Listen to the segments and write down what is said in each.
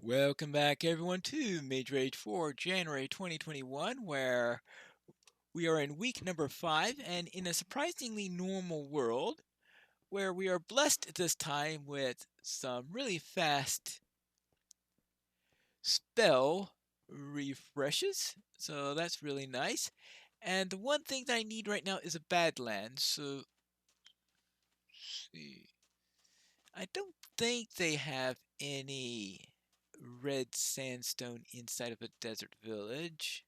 Welcome back, everyone, to Mage Rage for January 2021, where we are in week number 5 and in a surprisingly normal world where we are blessed at this time with some really fast spell refreshes. So that's really nice. And the one thing that I need right now is a Badlands. So, let's see. I don't think they have any red sandstone inside of a desert village.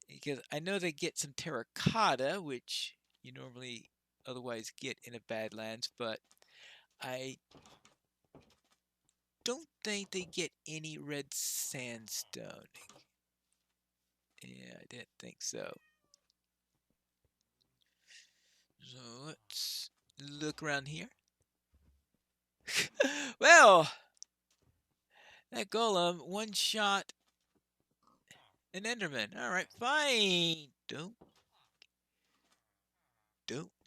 Because I know they get some terracotta, which you normally otherwise get in a Badlands, but I don't think they get any red sandstone. Yeah, I didn't think so. So let's look around here. Well, that golem one shot an Enderman. All right, fine. Don't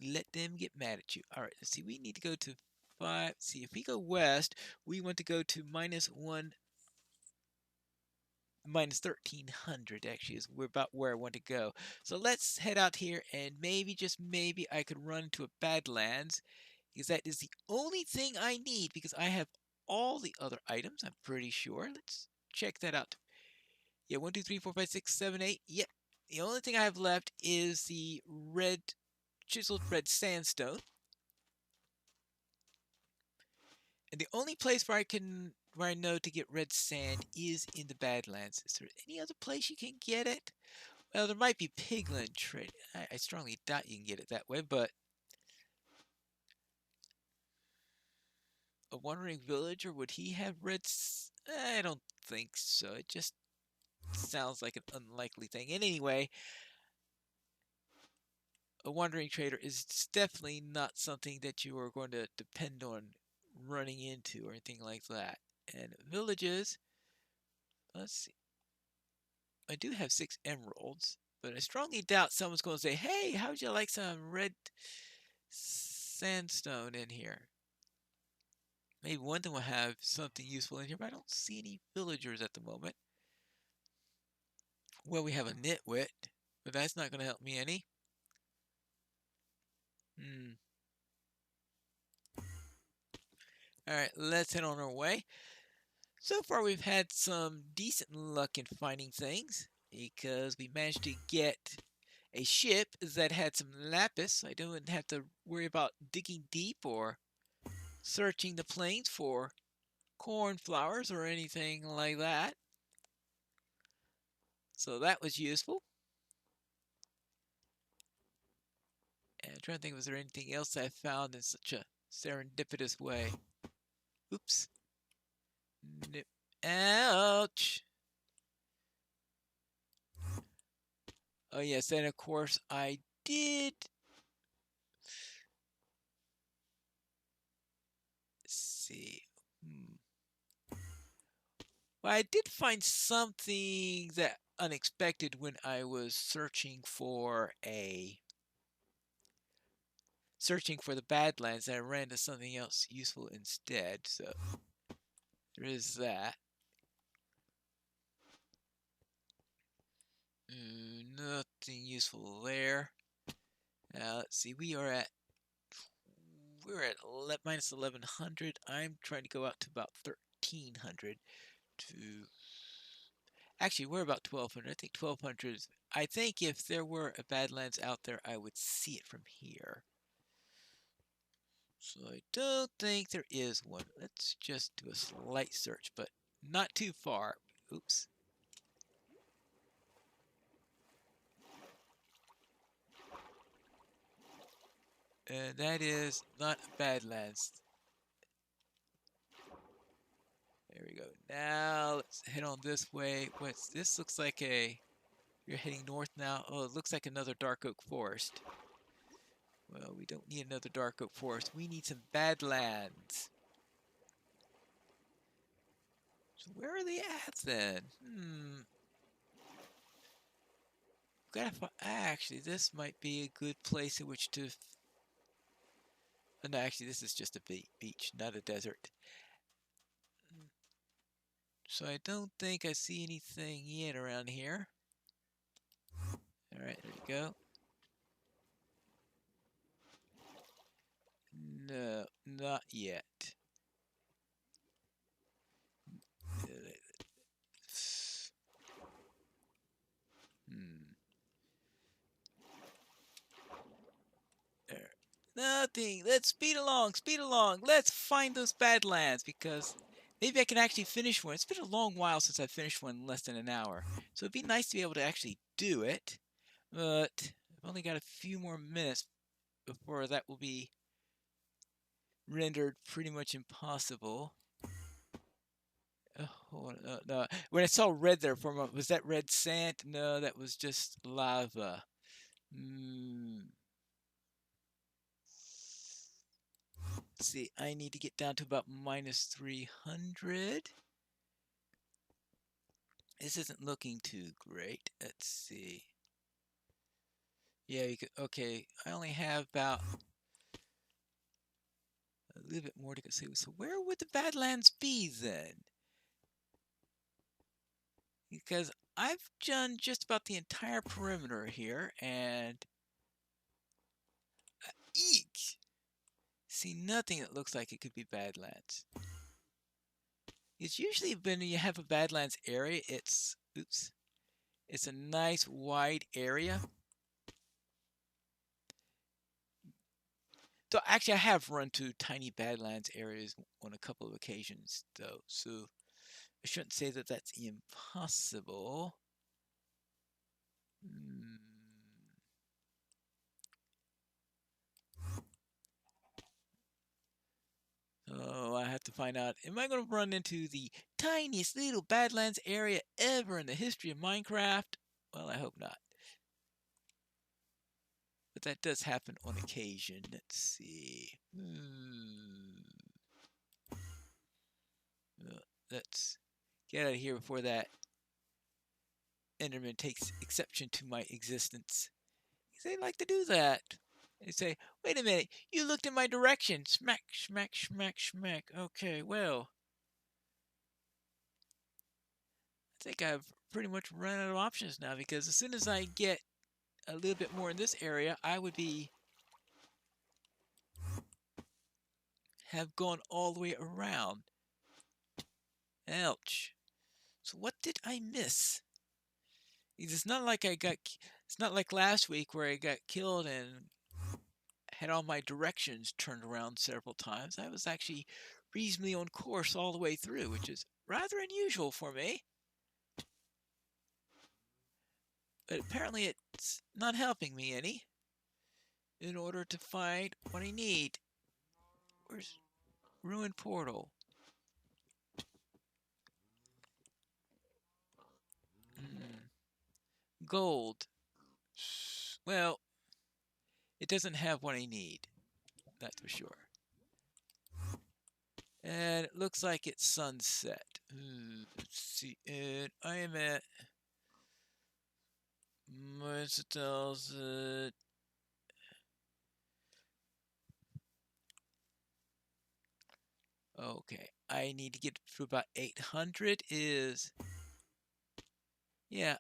let them get mad at you. All right, let's see. We need to go to 5. See, if we go west, we want to go to minus 1300 actually is we're about where I want to go. So let's head out here and maybe, just maybe, I could run to a Badlands because that is the only thing I need because I have all the other items, I'm pretty sure. Let's check that out. Yeah, 1, 2, 3, 4, 5, 6, 7, 8. Yep. The only thing I have left is the chiseled red sandstone. And the only place where I know to get red sand is in the Badlands. Is there any other place you can get it? Well, there might be Pigland trade. I strongly doubt you can get it that way, but a wandering villager, would he have I don't think so. It just sounds like an unlikely thing. And anyway, a wandering trader is definitely not something that you are going to depend on running into or anything like that. And villages, let's see. I do have 6 emeralds, but I strongly doubt someone's going to say, "Hey, how would you like some red sandstone in here?" Maybe one of them will have something useful in here, but I don't see any villagers at the moment. Well, we have a nitwit, but that's not going to help me any. Alright, let's head on our way. So far, we've had some decent luck in finding things because we managed to get a ship that had some lapis. I don't have to worry about digging deep or searching the plains for cornflowers or anything like that. So that was useful. And I'm trying to think, was there anything else I found in such a serendipitous way? Oops. No. Ouch. Oh yes, and of course I did see. Well, I did find something that unexpected when I was searching for the Badlands. I ran into something else useful instead, so there is that. Nothing useful there. Now let's see. We're at minus 1100. I'm trying to go out to about 1300 to. Actually, we're about 1200. I think 1200 is. I think if there were a Badlands out there, I would see it from here. So I don't think there is one. Let's just do a slight search, but not too far. Oops. And that is not Badlands. There we go. Now let's head on this way. This? Looks like you're heading north now. Oh, it looks like another dark oak forest. Well, we don't need another dark oak forest. We need some Badlands. So where are they at then? Actually, this might be a good place in which to. No, actually, this is just a beach, not a desert. So I don't think I see anything yet around here. Alright, there we go. No, not yet. Hmm. There. Nothing. Let's speed along, speed along. Let's find those Badlands because maybe I can actually finish one. It's been a long while since I finished one in less than an hour. So it'd be nice to be able to actually do it. But I've only got a few more minutes before that will be rendered pretty much impossible. Oh, no, no. When I saw red there for a moment, was that red sand? No, that was just lava. Hmm. Let's see, I need to get down to about minus 300. This isn't looking too great. Let's see. Yeah, you could, okay, I only have about a little bit more to go. So where would the Badlands be then? Because I've done just about the entire perimeter here, and eek! See nothing that looks like it could be Badlands. It's usually when you have a Badlands area, it's a nice wide area. So actually, I have run to tiny Badlands areas on a couple of occasions, though. So I shouldn't say that that's impossible. Oh, I have to find out. Am I going to run into the tiniest little Badlands area ever in the history of Minecraft? Well, I hope not. But that does happen on occasion. Let's see. Let's get out of here before that Enderman takes exception to my existence. They like to do that. They say, wait a minute, you looked in my direction. Smack, smack, smack, smack. Okay, well, I think I've pretty much run out of options now because as soon as I get a little bit more in this area, I would have gone all the way around. Ouch. So what did I miss? It's not like it's not like last week where I got killed and had all my directions turned around several times. I was actually reasonably on course all the way through, which is rather unusual for me. But apparently it's not helping me any in order to find what I need. Where's Ruined Portal? Gold. Well, it doesn't have what I need. That's for sure. And it looks like it's sunset. Let's see. And I am at -1,000. Okay, I need to get to about 800 is... Yeah,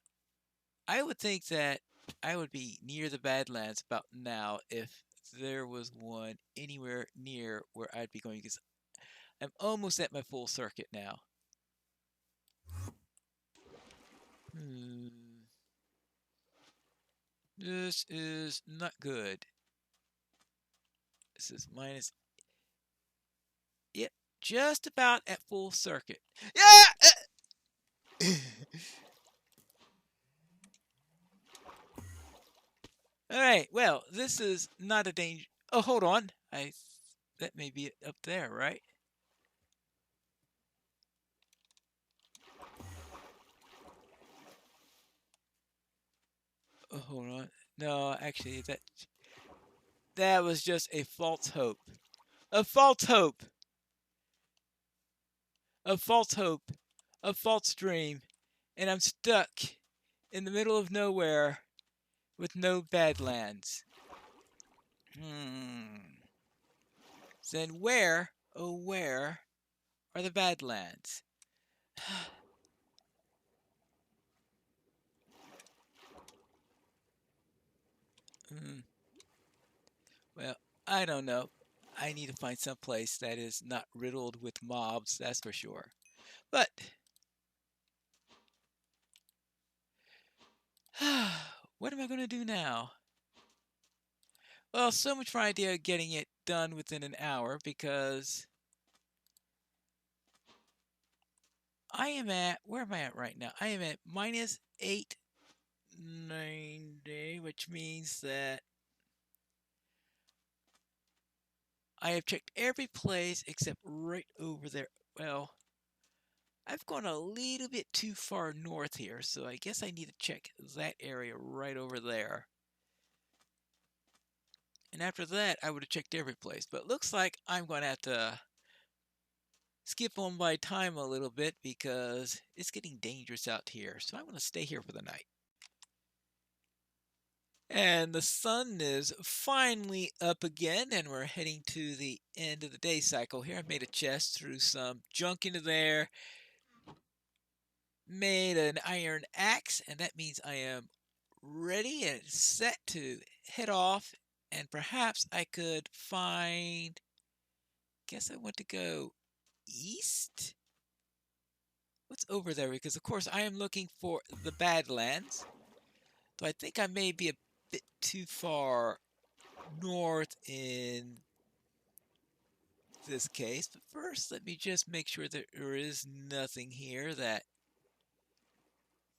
I would think that I would be near the Badlands about now if there was one anywhere near where I'd be going, because I'm almost at my full circuit now. This is not good. This is minus... Yep, just about at full circuit. Yeah! Alright, well, this is not a danger... Oh, hold on. That may be up there, right? Oh, hold on. No, actually, that was just a false hope. A false hope. A false hope. A false dream. And I'm stuck in the middle of nowhere with no Badlands. Then where, oh where, are the Badlands? Mm, well, I don't know. I need to find some place that is not riddled with mobs, that's for sure. But what am I going to do now? Well, so much for idea of getting it done within an hour because I am at, where am I at right now? I am at minus 890, which means that I have checked every place except right over there. Well, I've gone a little bit too far north here, so I guess I need to check that area right over there. And after that, I would have checked every place. But looks like I'm going to have to skip on my time a little bit because it's getting dangerous out here. So I'm going to stay here for the night. And the sun is finally up again, and we're heading to the end of the day cycle here. I've made a chest, threw some junk into there, made an iron axe, and that means I am ready and set to head off. And perhaps I could find, guess I want to go east? What's over there? Because, of course, I am looking for the Badlands. So I think I may be a bit too far north in this case. But first, let me just make sure that there is nothing here that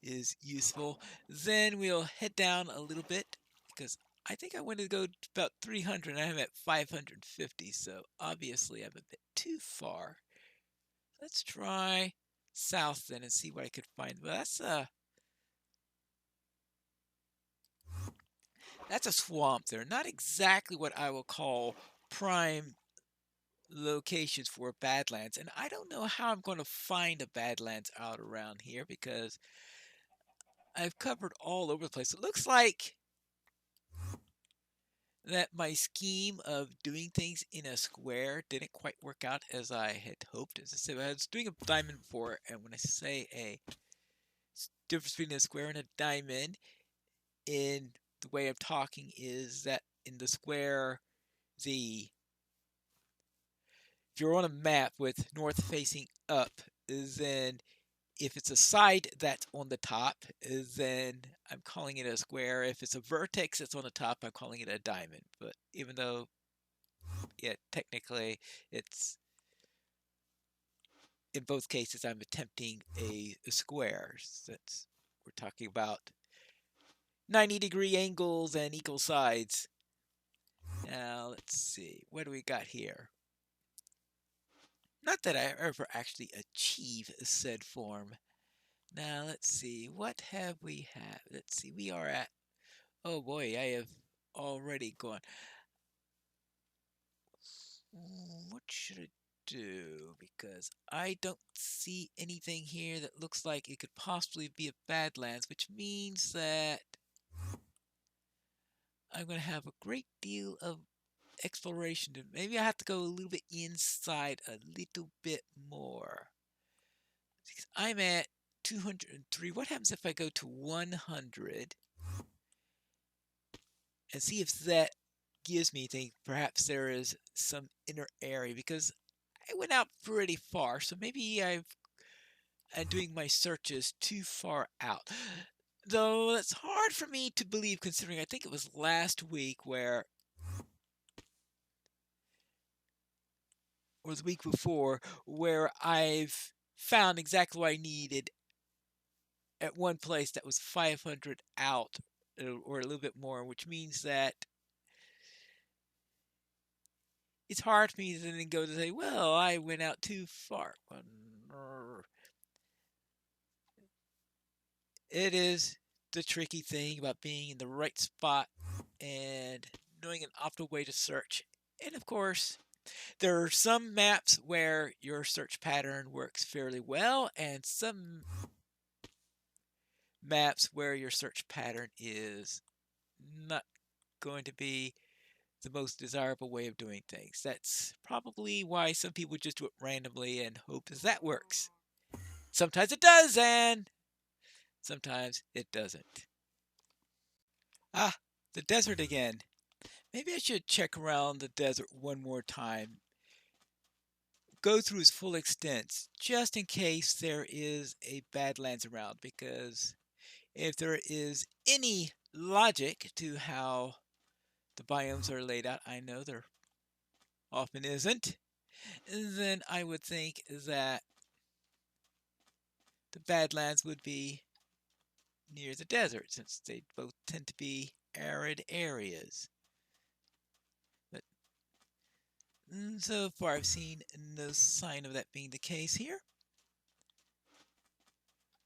is useful. Then we'll head down a little bit because I think I wanted to go about 300 and I'm at 550. So obviously I'm a bit too far. Let's try south then and see what I could find. Well, that's a swamp there. Not exactly what I will call prime locations for Badlands. And I don't know how I'm going to find a Badlands out around here because I've covered all over the place. It looks like that my scheme of doing things in a square didn't quite work out as I had hoped. As I said, I was doing a diamond before, and when I say a difference between a square and a diamond in the way of talking is that in the square, the if you're on a map with north facing up, then if it's a side that's on the top, then I'm calling it a square. If it's a vertex that's on the top, I'm calling it a diamond. But even though, yeah, technically it's in both cases I'm attempting a square since we're talking about 90-degree angles and equal sides. Now let's see, what do we got here? Not that I ever actually achieve said form. Now let's see, what have we had? Let's see, we are at, oh boy, I have already gone. What should I do? Because I don't see anything here that looks like it could possibly be a Badlands, which means that I'm going to have a great deal of exploration. Maybe I have to go a little bit inside a little bit more. Because I'm at 203. What happens if I go to 100 and see if that gives me anything? Perhaps there is some inner area because I went out pretty far, so maybe I'm doing my searches too far out. Though it's hard for me to believe considering I think it was last week or the week before where I've found exactly what I needed at one place that was 500 out or a little bit more, which means that it's hard for me to then go to say, well, I went out too far. It is the tricky thing about being in the right spot and knowing an optimal way to search. And of course, there are some maps where your search pattern works fairly well, and some maps where your search pattern is not going to be the most desirable way of doing things. That's probably why some people just do it randomly and hope that works. Sometimes it does, and sometimes it doesn't. Ah, The desert again. Maybe I should check around the desert one more time. Go through its full extent, just in case there is a Badlands around. Because if there is any logic to how the biomes are laid out, I know there often isn't, then I would think that the Badlands would be near the desert, since they both tend to be arid areas. But so far, I've seen no sign of that being the case here.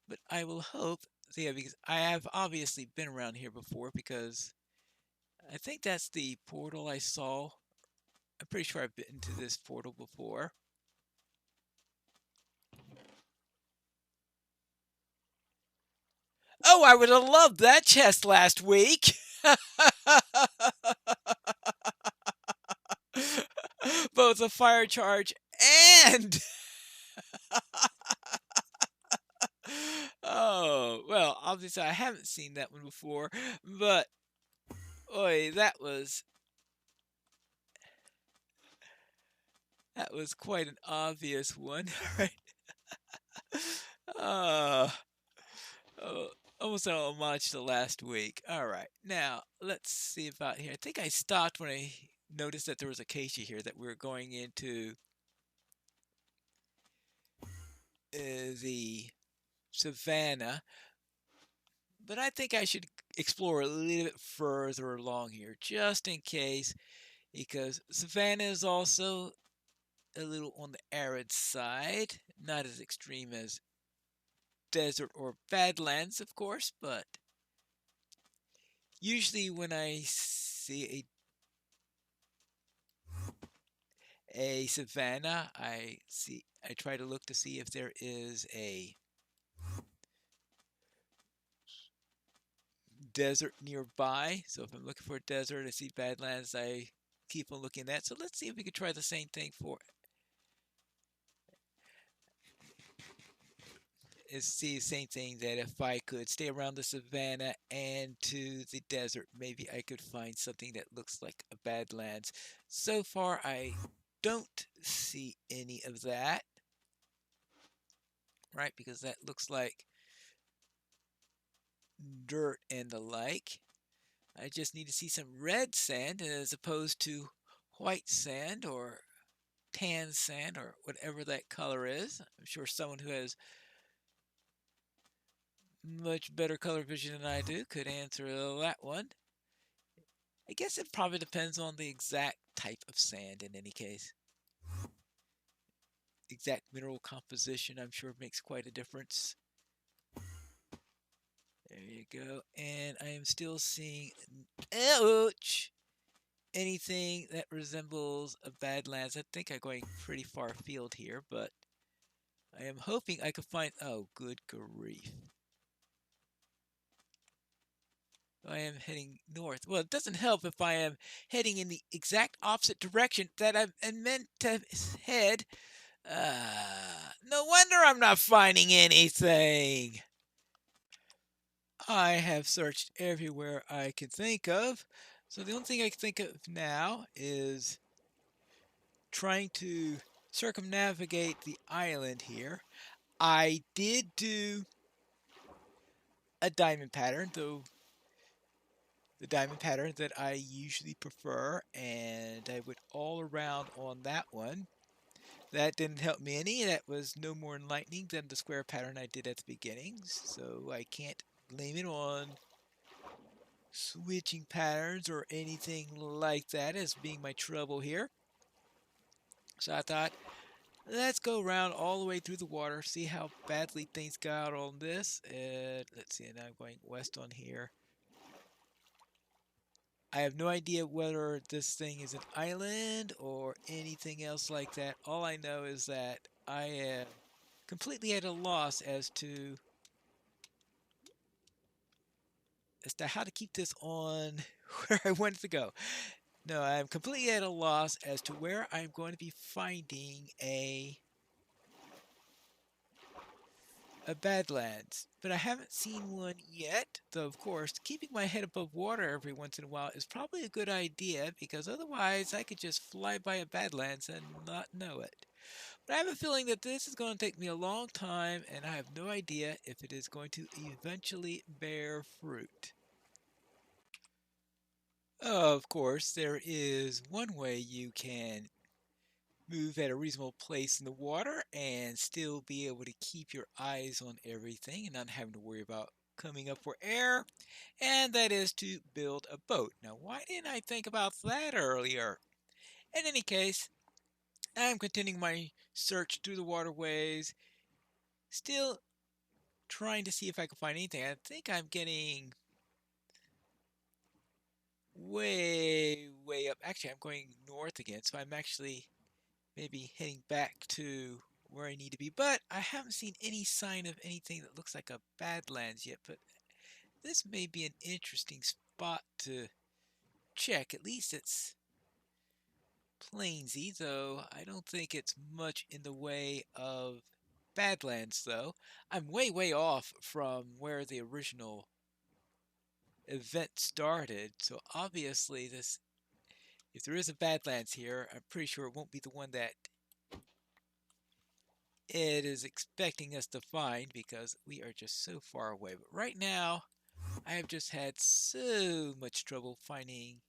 But I will hope, yeah, because I have obviously been around here before, because I think that's the portal I saw. I'm pretty sure I've been to this portal before. Oh, I would have loved that chest last week. Both a fire charge and oh, well, obviously I haven't seen that one before, but oi, that was quite an obvious one, right? Uh, oh, almost an homage to last week. All right, now let's see about here. I think I stopped when I noticed that there was acacia here that we were going into the savannah, but I think I should explore a little bit further along here just in case, because savannah is also a little on the arid side, not as extreme as desert or badlands, of course, but usually when I see a savanna, I try to look to see if there is a desert nearby. So if I'm looking for a desert, I see badlands, I keep on looking at that. So let's see if we could try the same thing for is see the same thing, that if I could stay around the savannah and to the desert, maybe I could find something that looks like a badlands. So far, I don't see any of that, right? Because that looks like dirt and the like. I just need to see some red sand as opposed to white sand or tan sand or whatever that color is. I'm sure someone who has much better color vision than I do could answer that one. I guess it probably depends on the exact type of sand in any case. Exact mineral composition, I'm sure, makes quite a difference. There you go. And I am still seeing, ouch, anything that resembles a Badlands. I think I'm going pretty far afield here, but I am hoping I could find, oh, good grief. I am heading north. Well, it doesn't help if I am heading in the exact opposite direction that I'm meant to head. No wonder I'm not finding anything. I have searched everywhere I can think of. So the only thing I can think of now is trying to circumnavigate the island here. I did do a diamond pattern, though the diamond pattern that I usually prefer, and I went all around on that one. That didn't help me any. That was no more enlightening than the square pattern I did at the beginning, so I can't blame it on switching patterns or anything like that as being my trouble here. So I thought, let's go around all the way through the water, see how badly things got on this. Let's see, now I'm going west on here. I have no idea whether this thing is an island or anything else like that. All I know is that I am completely at a loss as to how to keep this on where I want it to go. No, I'm completely at a loss as to where I'm going to be finding a Badlands, but I haven't seen one yet. Though, of course, keeping my head above water every once in a while is probably a good idea because otherwise I could just fly by a Badlands and not know it. But I have a feeling that this is going to take me a long time, and I have no idea if it is going to eventually bear fruit. Of course, there is one way you can move at a reasonable place in the water and still be able to keep your eyes on everything and not having to worry about coming up for air, and that is to build a boat. Now, why didn't I think about that earlier? In any case, I'm continuing my search through the waterways, still trying to see if I can find anything. I think I'm getting way up. Actually, I'm going north again, so I'm actually maybe heading back to where I need to be. But I haven't seen any sign of anything that looks like a Badlands yet. But this may be an interesting spot to check. At least it's plainsy, though I don't think it's much in the way of Badlands, though. I'm way off from where the original event started, so obviously this, if there is a Badlands here, I'm pretty sure it won't be the one that it is expecting us to find because we are just so far away. But right now, I have just had so much trouble finding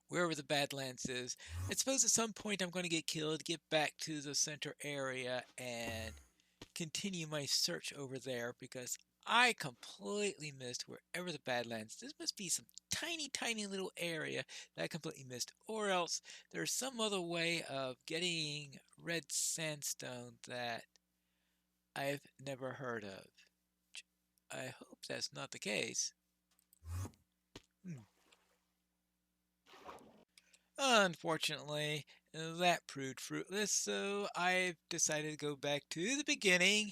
wherever the Badlands is. I suppose at some point I'm going to get killed, get back to the center area, and continue my search over there because I completely missed wherever the Badlands. This must be some tiny little area that I completely missed. Or else there's some other way of getting red sandstone that I've never heard of. I hope that's not the case. Hmm. Unfortunately, that proved fruitless, so I've decided to go back to the beginning,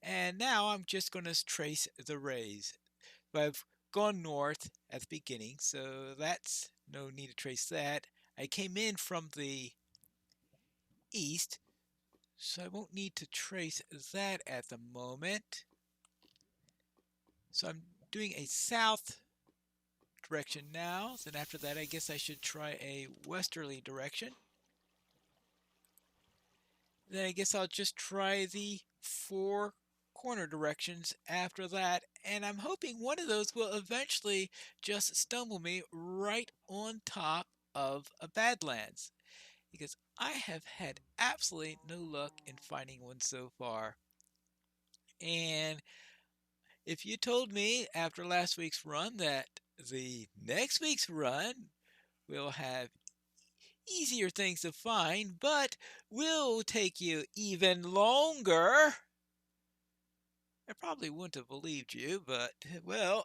and now I'm just going to trace the rays. But I've gone north at the beginning, so that's no need to trace that. I came in from the east, so I won't need to trace that at the moment. So I'm doing a south direction now. Then after that, I guess I should try a westerly direction. Then I guess I'll just try the four corner directions after that, and I'm hoping one of those will eventually just stumble me right on top of a Badlands, because I have had absolutely no luck in finding one so far. And if you told me after last week's run that the next week's run will have easier things to find, but will take you even longer, I probably wouldn't have believed you, but, well,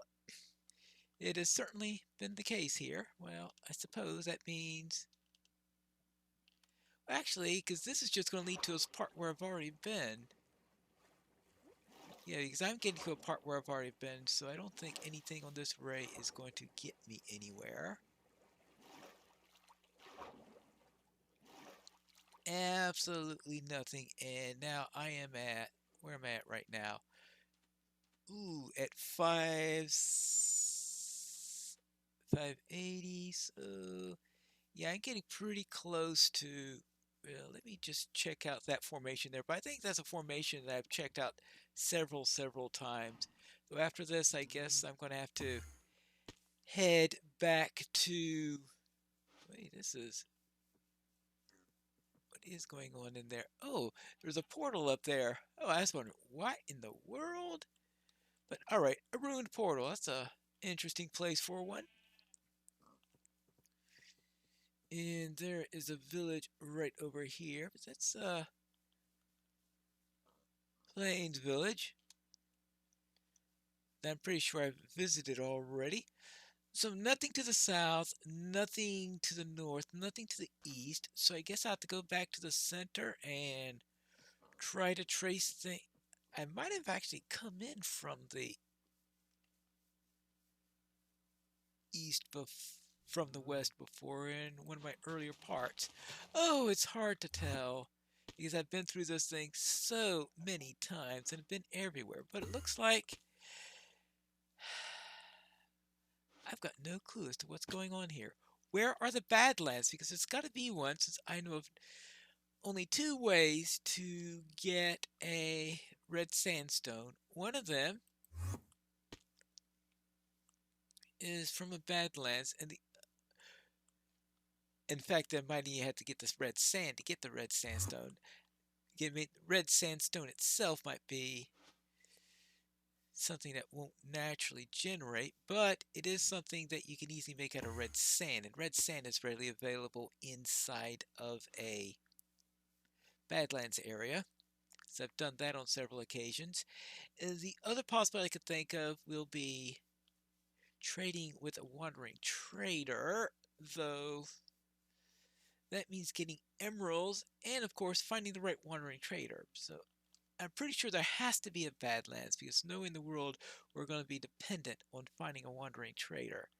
it has certainly been the case here. Well, I suppose that means. Actually, because this is just going to lead to a part where I've already been. Yeah, because I'm getting to a part where I've already been, so I don't think anything on this ray is going to get me anywhere. Absolutely nothing. And now I am at, where am I at right now? Ooh, at 580, so yeah, I'm getting pretty close to, well, let me just check out that formation there. But I think that's a formation that I've checked out several times. So after this, I guess I'm going to have to head back to, wait, what is going on in there? Oh, there's a portal up there. Oh, I was wondering, what in the world? But all right, a ruined portal. That's a interesting place for one. And there is a village right over here. But that's Plains Village. That I'm pretty sure I've visited already. So nothing to the south, nothing to the north, nothing to the east. So I guess I have to go back to the center and try to trace things. I might have actually come in from the from the west before in one of my earlier parts. Oh, it's hard to tell. because I've been through those things so many times and have been everywhere. But it looks like I've got no clue as to what's going on here. Where are the Badlands? Because there's got to be one, since I know of only two ways to get a red sandstone. One of them is from a Badlands, and in fact, I might even have to get this red sand to get the red sandstone. Red sandstone itself might be something that won't naturally generate, but it is something that you can easily make out of red sand, and red sand is readily available inside of a Badlands area. So I've done that on several occasions. The other possibility I could think of will be trading with a wandering trader, though that means getting emeralds and, of course, finding the right wandering trader. So I'm pretty sure there has to be a Badlands, because no in the world we're going to be dependent on finding a wandering trader.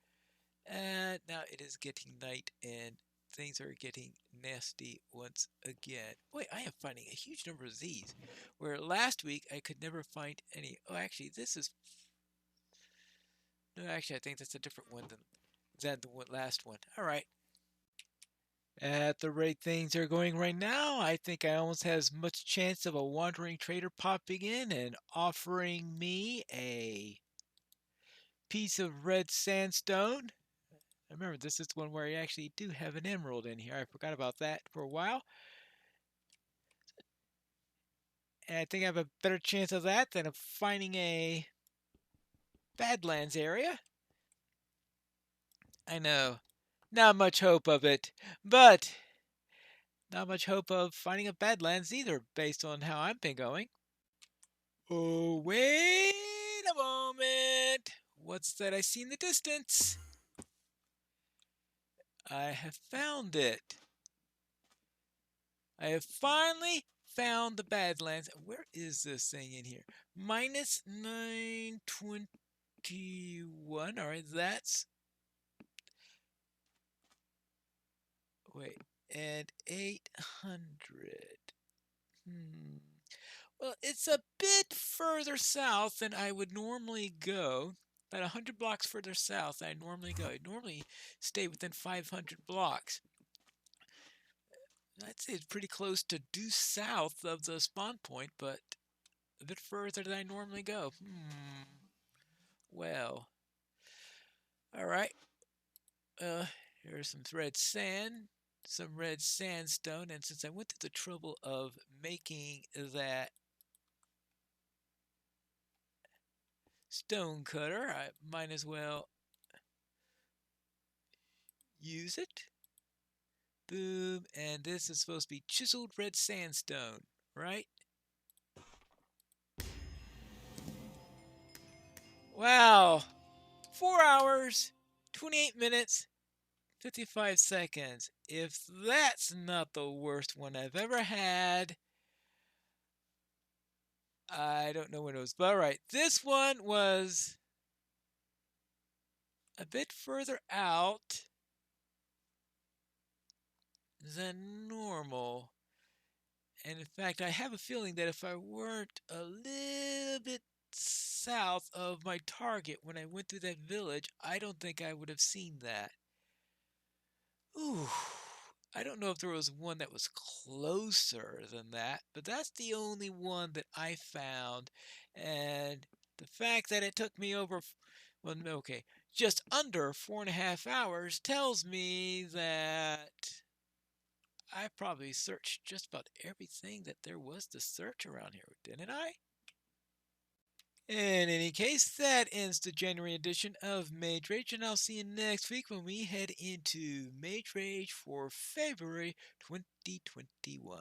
And now it is getting night and things are getting nasty once again. Wait, I am finding a huge number of these, where last week I could never find any. Oh, actually, this is... No, actually, I think that's a different one than the last one. All right. At the rate things are going right now, I think I almost have as much chance of a wandering trader popping in and offering me a piece of red sandstone. Remember, this is the one where I actually do have an emerald in here. I forgot about that for a while. And I think I have a better chance of that than of finding a Badlands area. I know, not much hope of it, but not much hope of finding a Badlands either, based on how I've been going. Oh, wait a moment. What's that I see in the distance? I have found it. I have finally found the Badlands. Where is this thing in here? Minus 921. All right, that's... Wait, and 800. Well, it's a bit further south than I would normally go. About 100 blocks further south than I normally go. I normally stay within 500 blocks. I'd say it's pretty close to due south of the spawn point, but a bit further than I normally go. Well, all right. Here's some red sand, some red sandstone, and since I went to the trouble of making that stone cutter, I might as well use it. Boom, and this is supposed to be chiseled red sandstone, right? Wow, 4 hours, 28 minutes, 55 seconds. If that's not the worst one I've ever had, I don't know what it was. But all right, this one was a bit further out than normal. And in fact, I have a feeling that if I weren't a little bit south of my target when I went through that village, I don't think I would have seen that. Ooh, I don't know if there was one that was closer than that, but that's the only one that I found. And the fact that it took me over, well, okay, just under 4.5 hours tells me that I probably searched just about everything that there was to search around here, didn't I? In any case, that ends the January edition of Mage Rage, and I'll see you next week when we head into Mage Rage for February 2021.